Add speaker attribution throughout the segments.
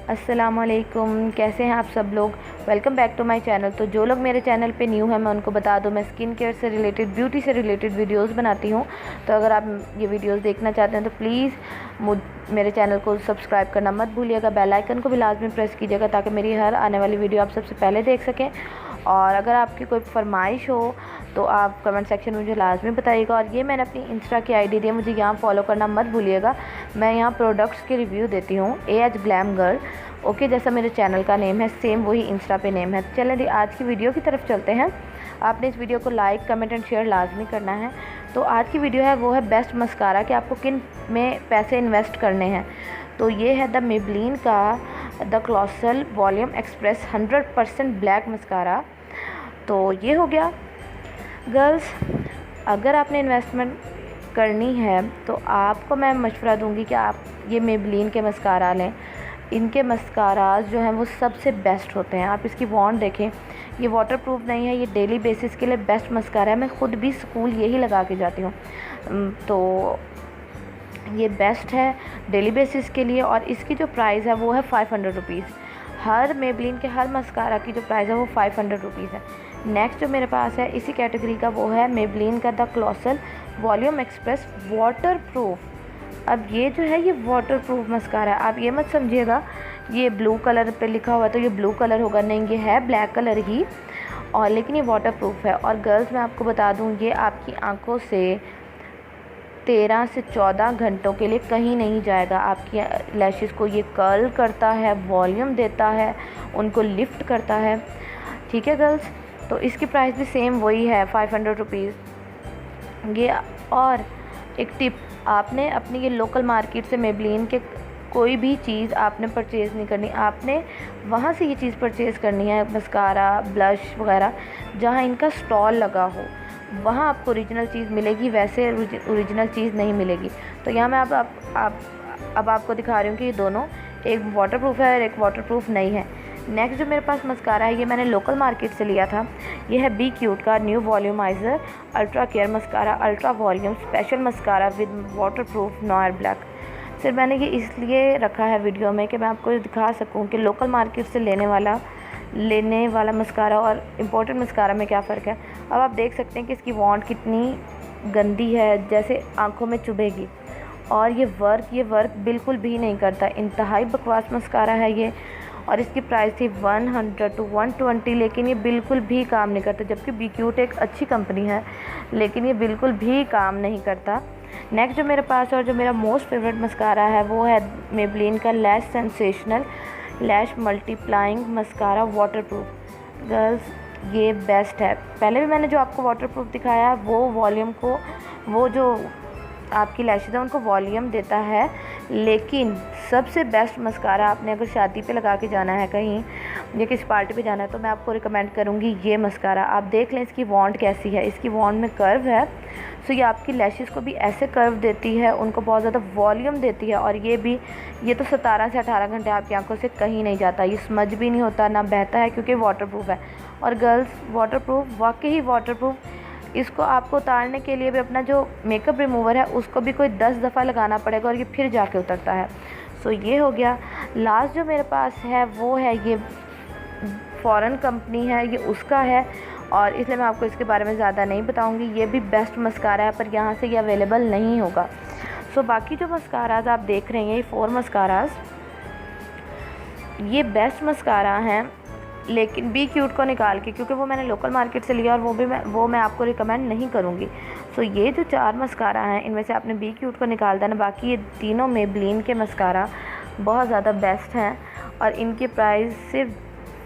Speaker 1: अस्सलामुअलैकुम, कैसे हैं आप सब लोग। Welcome back to my channel. तो जो लोग मेरे चैनल पे न्यू हैं मैं उनको बता दूं, मैं स्किन केयर से रिलेटेड, ब्यूटी से रिलेटेड वीडियोस बनाती हूं। तो अगर आप ये वीडियोस देखना चाहते हैं तो प्लीज़ मेरे चैनल को सब्सक्राइब करना मत भूलिएगा। बेल आइकन को भी लाजमी प्रेस कीजिएगा ताकि मेरी हर आने वाली वीडियो आप सबसे पहले देख सकें। और अगर आपकी कोई फरमाइश हो तो आप कमेंट सेक्शन में मुझे लाजमी बताइएगा। और ये मैंने अपनी इंस्टा की आईडी दी है, मुझे यहाँ फॉलो करना मत भूलिएगा। मैं यहाँ प्रोडक्ट्स के रिव्यू देती हूँ, AH ग्लैम गर्ल। ओके, जैसा मेरे चैनल का नेम है सेम वही इंस्टा पे नेम है। चलें आज की वीडियो की तरफ चलते हैं। आपने इस वीडियो को लाइक, कमेंट एंड शेयर लाजमी करना है। तो आज की वीडियो है वो है बेस्ट मस्कारा, कि आपको किन में पैसे इन्वेस्ट करने हैं। तो ये है द मेबलिन का the colossal volume express 100% black mascara. तो ये हो गया गर्ल्स। अगर आपने इन्वेस्टमेंट करनी है तो आपको मैं मशवरा दूंगी कि आप ये मेबलिन के मस्कारा लें। इनके मस्काराज जो हैं वो सबसे बेस्ट होते हैं। आप इसकी वॉन्ड देखें, ये वाटरप्रूफ नहीं है, ये डेली बेसिस के लिए बेस्ट मस्कारा है। मैं ख़ुद भी स्कूल यही लगा के जाती हूँ, तो ये बेस्ट है डेली बेसिस के लिए। और इसकी जो प्राइस है वो है 500 रुपीज़। हर मेबलिन के हर मस्कारा की जो प्राइस है वो 500 रुपीज़ है। नेक्स्ट जो मेरे पास है इसी कैटेगरी का वो है मेबलिन का the colossal volume express waterproof. अब ये जो है ये वाटरप्रूफ मस्कारा है। आप ये मत समझिएगा ये ब्लू कलर पे लिखा हुआ है तो ये ब्लू कलर होगा, नहीं, ये है ब्लैक कलर ही, और लेकिन ये वाटरप्रूफ है। और गर्ल्स मैं आपको बता दूं, ये आपकी आंखों से 13 से 14 घंटों के लिए कहीं नहीं जाएगा। आपकी लैशेस को ये कर्ल करता है, वॉल्यूम देता है, उनको लिफ्ट करता है। ठीक है गर्ल्स, तो इसकी प्राइस भी सेम वही है 500 रुपीज़ ये। और एक टिप, आपने अपनी ये लोकल मार्केट से मेबलिन के कोई भी चीज़ आपने परचेज़ नहीं करनी। आपने वहाँ से ये चीज़ परचेज़ करनी है, मस्कारा, ब्लश वगैरह, जहाँ इनका स्टॉल लगा हो, वहाँ आपको ओरिजिनल चीज़ मिलेगी, वैसे ओरिजिनल चीज़ नहीं मिलेगी। तो यहाँ मैं अब आपको दिखा रही हूँ कि ये दोनों, एक वाटरप्रूफ है और एक वाटरप्रूफ नहीं है। नेक्स्ट जो मेरे पास मस्कारा है ये मैंने लोकल मार्केट से लिया था। ये है बी क्यूट का new volumizer ultra care mascara, ultra volume special mascara with waterproof noir black. सिर्फ मैंने ये इसलिए रखा है वीडियो में कि मैं आपको दिखा सकूं कि लोकल मार्केट से लेने वाला मस्कारा और इम्पोर्टेड मस्कारा में क्या फ़र्क है। अब आप देख सकते हैं कि इसकी वॉन्ड कितनी गंदी है, जैसे आँखों में चुभेगी। और ये वर्क बिल्कुल भी नहीं करता, इंतहाई बकवास मस्कारा है ये। और इसकी प्राइस थी 100 to 120, लेकिन ये बिल्कुल भी काम नहीं करता। जबकि बी क्यूट एक अच्छी कंपनी है, लेकिन ये बिल्कुल भी काम नहीं करता। नेक्स्ट जो मेरे पास और जो मेरा मोस्ट फेवरेट मस्कारा है वो है मेबलिन का लैश सेंसेशनल लैश मल्टीप्लाइंग मस्कारा वाटरप्रूफ। गर्ल्स ये बेस्ट है। पहले भी मैंने जो आपको वाटरप्रूफ दिखाया वो वॉल्यूम को, वो जो आपकी लैशेज़ है उनको वॉल्यूम देता है, लेकिन सबसे बेस्ट मस्कारा आपने अगर शादी पे लगा के जाना है कहीं या किसी पार्टी पे जाना है तो मैं आपको रिकमेंड करूँगी ये मस्कारा। आप देख लें इसकी वॉन्ड कैसी है। इसकी वॉन्ड में कर्व है, सो ये आपकी लैशेज़ को भी ऐसे कर्व देती है, उनको बहुत ज़्यादा वॉल्यूम देती है। और ये तो 17 से 18 घंटे आपकी आंखों से कहीं नहीं जाता। ये स्मज भी नहीं होता, ना बहता है, क्योंकि वाटरप्रूफ है। और गर्ल्स वाटरप्रूफ, वाकई ही वाटरप्रूफ। इसको आपको उतारने के लिए भी अपना जो मेकअप रिमूवर है उसको भी कोई 10 दफ़ा लगाना पड़ेगा और ये फिर जाके उतरता है। सो ये हो गया। लास्ट जो मेरे पास है वो है ये फ़ॉरेन कंपनी है, ये उसका है, और इसलिए मैं आपको इसके बारे में ज़्यादा नहीं बताऊंगी। ये भी बेस्ट मस्कारा है, पर यहाँ से ये अवेलेबल नहीं होगा। सो बाकी जो मस्काराज आप देख रहे हैं, ये 4 मस्काराज, ये बेस्ट मस्कारा हैं, लेकिन बी क्यूट को निकाल के, क्योंकि वो मैंने लोकल मार्केट से लिया और वो मैं आपको रिकमेंड नहीं करूँगी। सो ये जो 4 मस्कारा हैं इनमें से आपने बी क्यूट को निकाल देना। बाकी ये तीनों मेबलिन के मस्कारा बहुत ज़्यादा बेस्ट हैं और इनकी प्राइस सिर्फ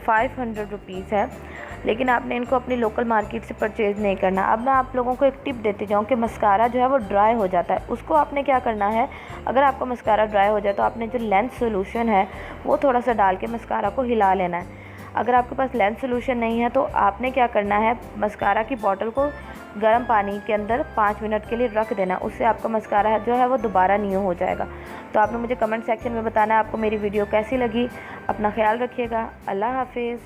Speaker 1: 500 रुपीज़ है, लेकिन आपने इनको अपनी लोकल मार्केट से परचेज़ नहीं करना। अब मैं आप लोगों को एक टिप देती जाऊँ कि मस्कारा जो है वो ड्राई हो जाता है, उसको आपने क्या करना है, अगर आपका मस्कारा ड्राई हो जाए तो आपने जो लेंस सोल्यूशन है वो थोड़ा सा डाल के मस्कारा को हिला लेना है। अगर आपके पास लेंस सोल्यूशन नहीं है तो आपने क्या करना है, मस्कारा की बॉटल को गर्म पानी के अंदर 5 मिनट के लिए रख देना, उससे आपका मस्कारा जो है वो दोबारा न्यू हो जाएगा। तो आपने मुझे कमेंट सेक्शन में बताना है आपको मेरी वीडियो कैसी लगी। अपना ख्याल रखिएगा। अल्लाह हाफिज़।